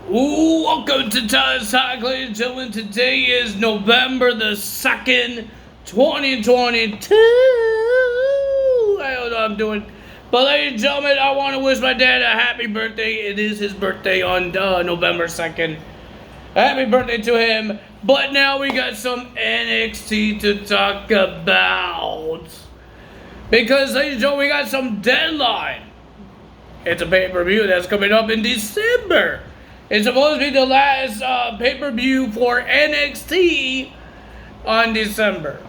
Ooh, welcome to Tyler's Talk, ladies and gentlemen. Today is November the 2nd, 2022. I don't know what I'm doing. But ladies and gentlemen, I want to wish my dad a happy birthday. It is his birthday on November 2nd. Happy birthday to him. But now we got some NXT to talk about. Because ladies and gentlemen, we got some deadline. It's a pay-per-view that's coming up in December. It's supposed to be the last pay-per-view for NXT on December.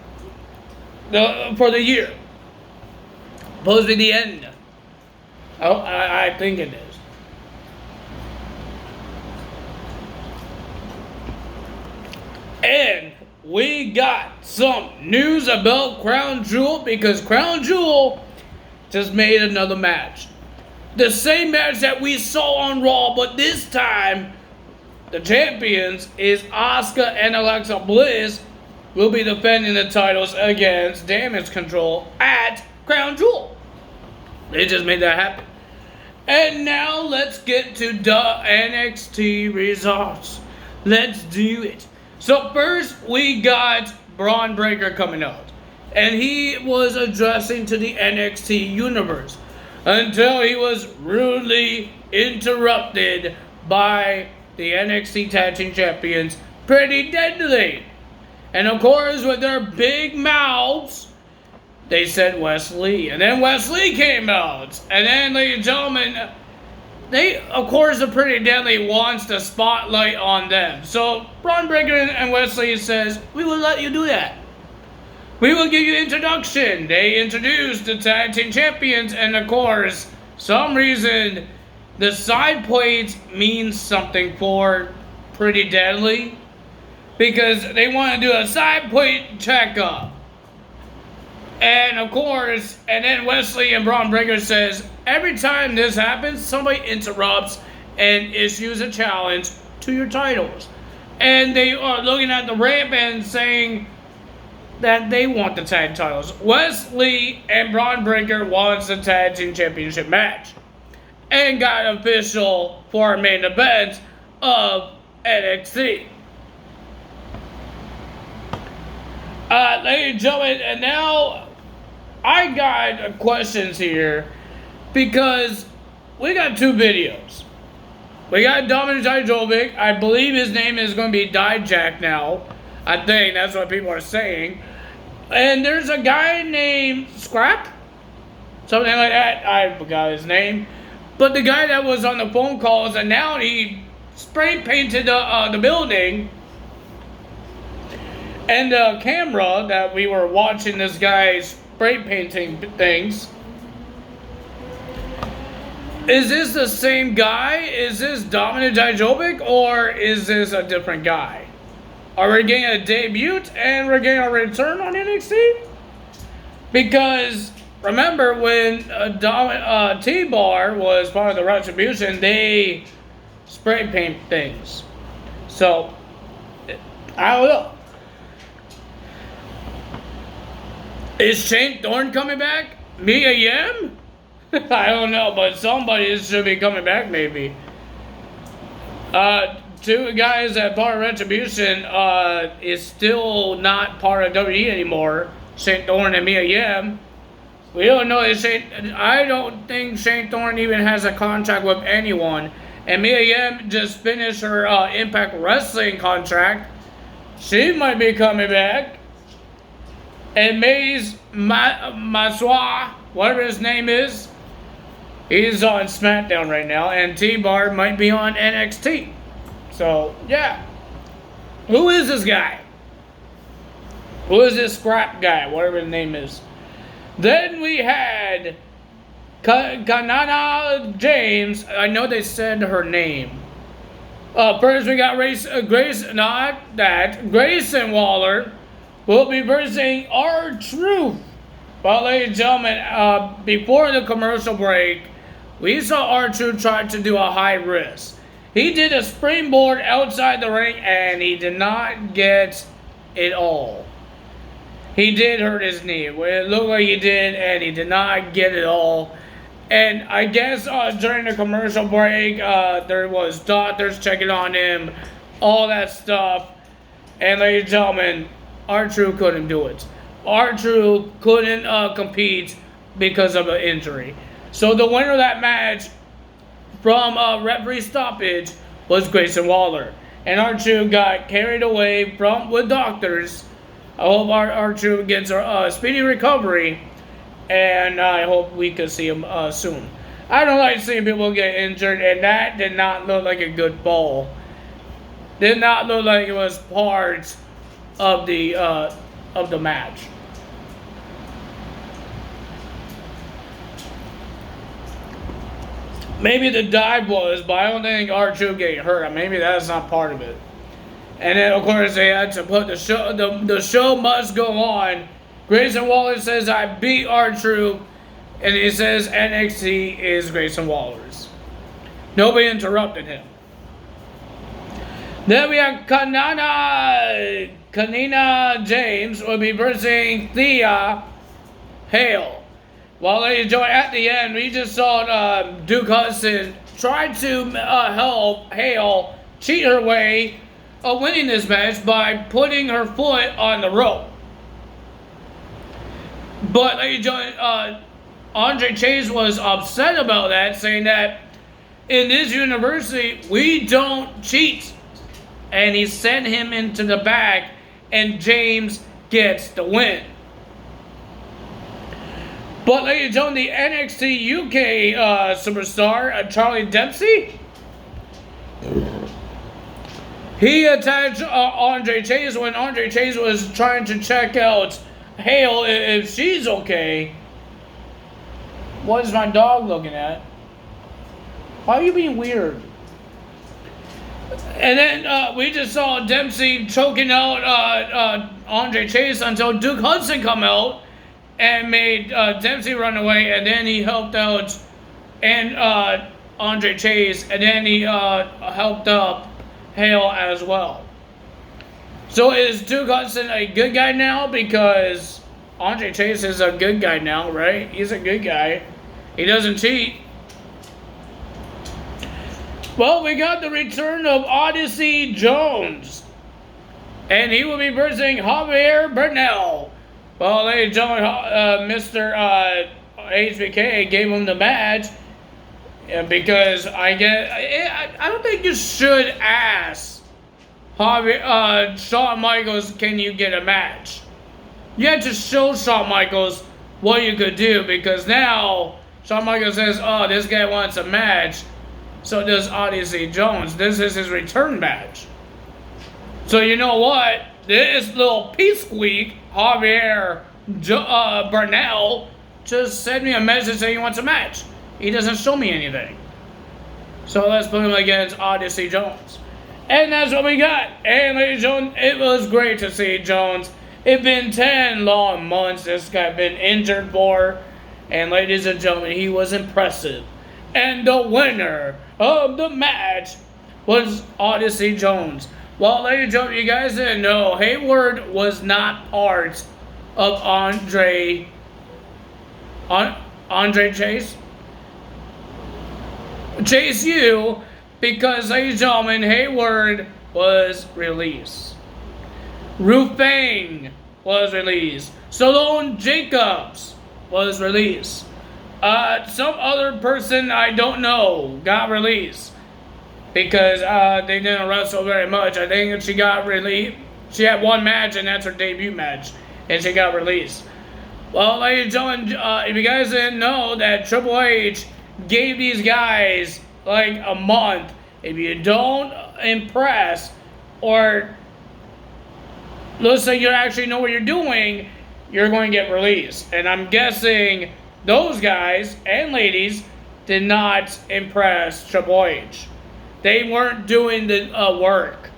For the year. Supposed to be the end. Oh, I think it is. And we got some news about Crown Jewel because Crown Jewel just made another match. The same match that we saw on Raw, but this time the champions is Asuka and Alexa Bliss will be defending the titles against Damage Control at Crown Jewel. They just made that happen. And now let's get to the NXT results. Let's do it. So first we got Braun Breaker coming out. And he was addressing to the NXT universe. Until he was rudely interrupted by the NXT Tag Team Champions, Pretty Deadly. And of course, with their big mouths, they said Wesley. And then Wesley came out. And then, ladies and gentlemen, of course, the Pretty Deadly wants the spotlight on them. So, Braun Breaker and Wesley says, we will let you do that. We will give you introduction. They introduced the Tag Team Champions, and of course, some reason, the side plates means something for Pretty Deadly. Because they want to do a side plate checkup. And of course, and then Wesley and Braun Breaker says, every time this happens, somebody interrupts and issues a challenge to your titles. And they are looking at the ramp and saying that they want the tag titles. Wesley and Braun Breaker wants the Tag Team Championship match. And got official for our main event of NXT. Ladies and gentlemen, and now I got questions here because we got two videos. We got Dominik Dijakovic. I believe his name is going to be Dijak now. I think that's what people are saying. And there's a guy named Scrap? Something like that. I forgot his name. But the guy that was on the phone calls, and now he spray painted the building. And the camera that we were watching this guy spray painting things. Is this the same guy? Is this Dominik Dijakovic? Or is this a different guy? Are we getting a debut and we're getting a return on NXT? Because remember when T-Bar was part of the Retribution, they spray paint things. So, I don't know. Is Shane Thorne coming back? Mia Yim? I don't know, but somebody should be coming back maybe. Two guys that part of Retribution is still not part of WWE anymore. Shane Thorne and Mia Yim. We don't know if I don't think Shane Thorne even has a contract with anyone. And Mia Yim just finished her Impact Wrestling contract. She might be coming back. And Maze Maswa, whatever his name is, he's on SmackDown right now. And T-Bar might be on NXT. So, yeah. Who is this guy? Who is this Scrap guy? Whatever his name is. Then we had Kanana James. I know they said her name. First we got Grayson Waller will be versing R-Truth. But ladies and gentlemen, before the commercial break, we saw R-Truth try to do a high risk. He did a springboard outside the ring and he did not get it all. He did hurt his knee. It looked like he did, and he did not get it all. And I guess during the commercial break, there was doctors checking on him, all that stuff. And ladies and gentlemen, R-Truth couldn't do it. R-Truth couldn't compete because of an injury. So the winner of that match from referee stoppage was Grayson Waller. And R-Truth got carried away with doctors. I hope R-Truth gets a speedy recovery. And I hope we can see him soon. I don't like seeing people get injured, and that did not look like a good fall. Did not look like it was part of the match. Maybe the dive was, but I don't think R-Truth getting hurt. Maybe that's not part of it. And then of course they had to put the show. The show must go on. Grayson Waller says, I beat R-Truth, and he says NXT is Grayson Waller's. Nobody interrupted him. Then we have Kanina James will be versing Thea Hale. Well, ladies and gentlemen, at the end, we just saw Duke Hudson try to help Hale cheat her way of winning this match by putting her foot on the rope. But, ladies and gentlemen, Andre Chase was upset about that, saying that in this university, we don't cheat. And he sent him into the back, and James gets the win. But, ladies and gentlemen, the NXT UK superstar, Charlie Dempsey, he attacked Andre Chase when Andre Chase was trying to check out Hale if she's okay. What is my dog looking at? Why are you being weird? And then we just saw Dempsey choking out Andre Chase until Duke Hudson come out and made Dempsey run away, and then he helped out Andre Chase, and then he helped up Hale as well. So is Duke Hudson a good guy now? Because Andre Chase is a good guy now, right? He's a good guy. He doesn't cheat. Well, we got the return of Odyssey Jones. And he will be versing Javier Bernal. Well, ladies and gentlemen, Mr. HBK gave him the match. Because I don't think you should ask Shawn Michaels, can you get a match? You had to show Shawn Michaels what you could do, because now Shawn Michaels says, oh, this guy wants a match. So does Odyssey Jones. This is his return match. So you know what? This little pea-squeak, Javier Bernal, just sent me a message saying he wants a match. He doesn't show me anything. So let's put him against Odyssey Jones. And that's what we got. And ladies and gentlemen, it was great to see Jones. It's been 10 long months this guy been injured for. And ladies and gentlemen, he was impressive. And the winner of the match was Odyssey Jones. Well, ladies and gentlemen, you guys didn't know, Hayward was not part of Andre Chase. Chase U, because, ladies and gentlemen, Hayward was released. Rufang was released. Salone Jacobs was released. Some other person I don't know got released because they didn't wrestle very much. I think she got released. She had one match, and that's her debut match, and she got released. Well, ladies and gentlemen, if you guys didn't know that Triple H gave these guys like a month. If you don't impress, or looks like you actually know what you're doing, you're going to get released. And I'm guessing those guys and ladies did not impress Triple H. They weren't doing the work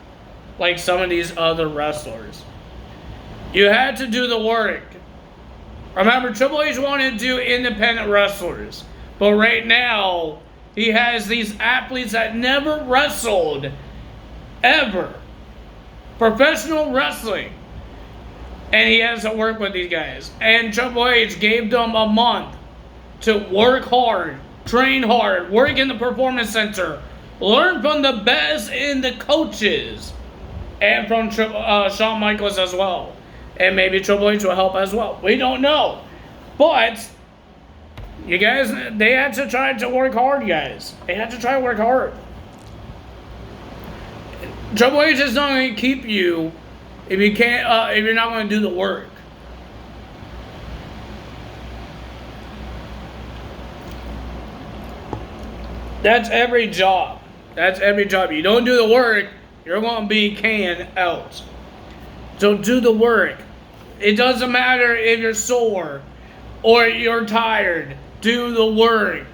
like some of these other wrestlers. You had to do the work. Remember, Triple H wanted to do independent wrestlers. But right now, he has these athletes that never wrestled, ever. Professional wrestling. And he has to work with these guys. And Triple H gave them a month to work hard, train hard, work in the performance center, learn from the best in the coaches, and from Shawn Michaels as well. And maybe Triple H will help as well. We don't know. But you guys, they had to try to work hard, guys. They had to try to work hard. Triple H is not going to keep you if you can't. If you're not going to do the work. That's every job. That's every job. You don't do the work, you're going to be canned out. So do the work. It doesn't matter if you're sore or you're tired. Do the work.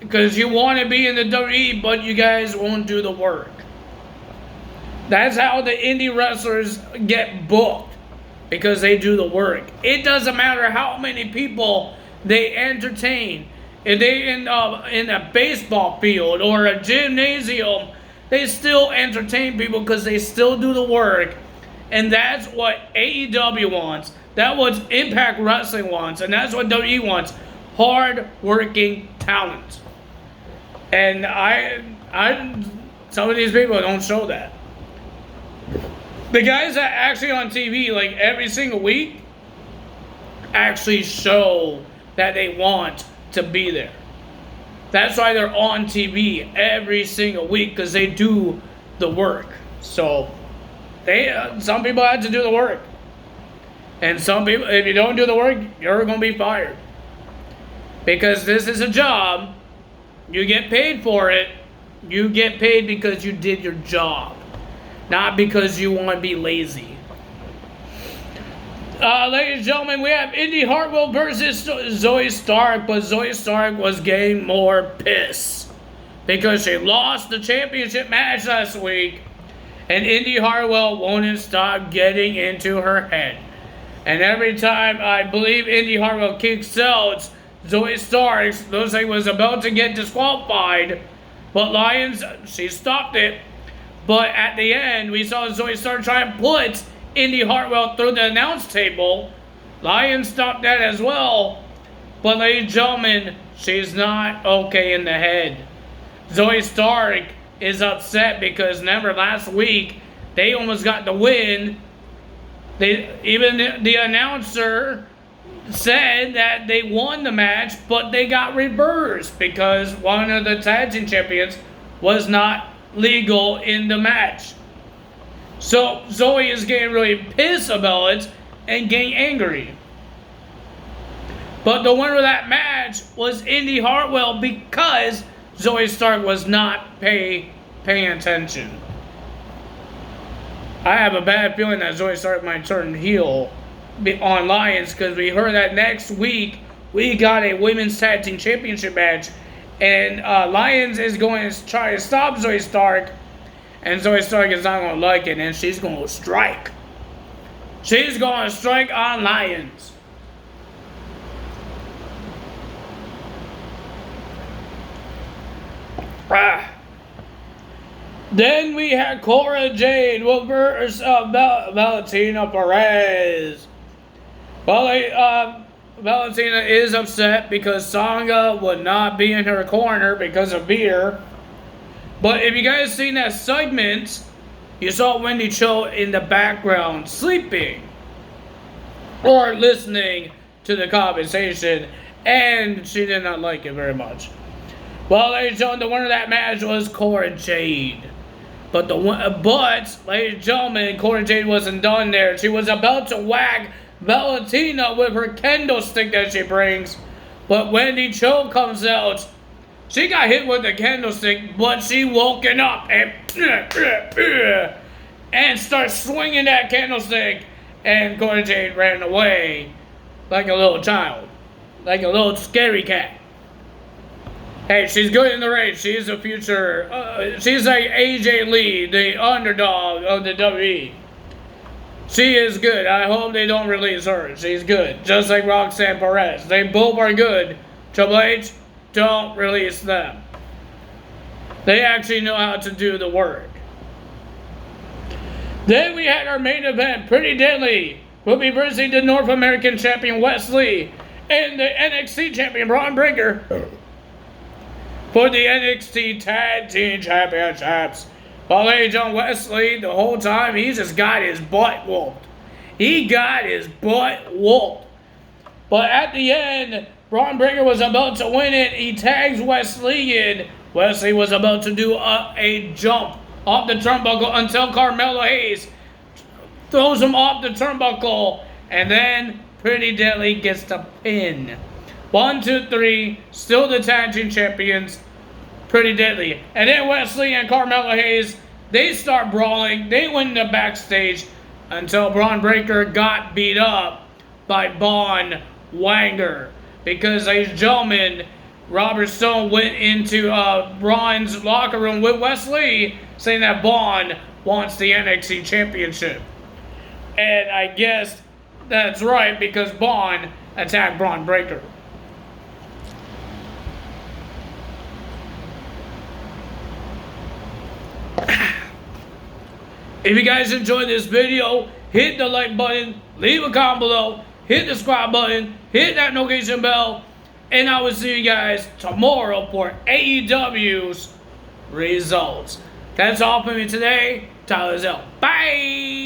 Because you want to be in the WWE, but you guys won't do the work. That's how the indie wrestlers get booked. Because they do the work. It doesn't matter how many people they entertain. If they end up in a baseball field or a gymnasium, they still entertain people because they still do the work. And that's what AEW wants. That's what Impact Wrestling wants. And that's what WWE wants. Hard-working talent. And some of these people don't show that. The guys that actually on TV, like every single week, actually show that they want to be there. That's why they're on TV every single week, because they do the work. So some people have to do the work, and some people, if you don't do the work, you're going to be fired, because this is a job. You get paid for it. You get paid because you did your job, not because you want to be lazy. Ladies and gentlemen, we have Indy Hartwell versus Zoe Stark, but Zoe Stark was getting more pissed because she lost the championship match last week, and Indy Hartwell won't stop getting into her head. And every time I believe Indy Hartwell kicks out Zoe Stark, looks like was about to get disqualified, but Lyons, she stopped it. But at the end, we saw Zoe Stark try and put Indy Hartwell through the announce table. Lyons stopped that as well. But ladies and gentlemen, she's not okay in the head. Zoe Stark is upset because remember last week, they almost got the win. Even the announcer said that they won the match, but they got reversed because one of the tag team champions was not legal in the match. So Zoe is getting really pissed about it and getting angry. But the winner of that match was Indy Hartwell because Zoe Stark was not paying attention. I have a bad feeling that Zoe Stark might turn heel on Lyons, because we heard that next week we got a women's tag team championship match, and Lyons is going to try to stop Zoe Stark. And Zoe Stark is not going to like it, and she's going to strike. She's going to strike on Lyons. Then we had Cora Jade versus Valentina Perez. Well, Valentina is upset because Sanga would not be in her corner because of beer. But if you guys seen that segment, you saw Wendy Cho in the background sleeping or listening to the conversation, and she did not like it very much. Well, ladies and gentlemen, the winner of that match was Cora Jade. But ladies and gentlemen, Cora Jade wasn't done there. She was about to whack Valentina with her kendo stick that she brings, but Wendy Cho comes out. She got hit with the candlestick, but she woken up and started swinging that candlestick, and Cora Jade ran away like a little child, like a little scary cat. Hey, she's good in the ring. She's a future. She's like AJ Lee, the underdog of the WWE. She is good. I hope they don't release her. She's good, just like Roxanne Perez. They both are good. Triple H, don't release them. They actually know how to do the work. Then we had our main event, Pretty Deadly will be versing the North American champion Wesley and the NXT champion Braun Breaker for the NXT Tag Team Championships. But ladies and Wesley, the whole time, he just got his butt whooped. He got his butt whooped. But at the end, Braun Breaker was about to win it. He tags Wesley in. Wesley was about to do a jump off the turnbuckle until Carmelo Hayes throws him off the turnbuckle. And then Pretty Deadly gets the pin. 1, 2, 3, still the tag team champions. Pretty Deadly. And then Wesley and Carmelo Hayes, they start brawling. They win the backstage until Braun Breaker got beat up by Von Wanger. Because, ladies and gentlemen, Robert Stone went into Braun's locker room with Wesley, saying that Braun wants the NXT Championship. And I guess that's right, because Braun attacked Braun Breaker. If you guys enjoyed this video, hit the like button, leave a comment below, hit the subscribe button, hit that notification bell, and I will see you guys tomorrow for AEW's results. That's all for me today. Tyler's out. Bye!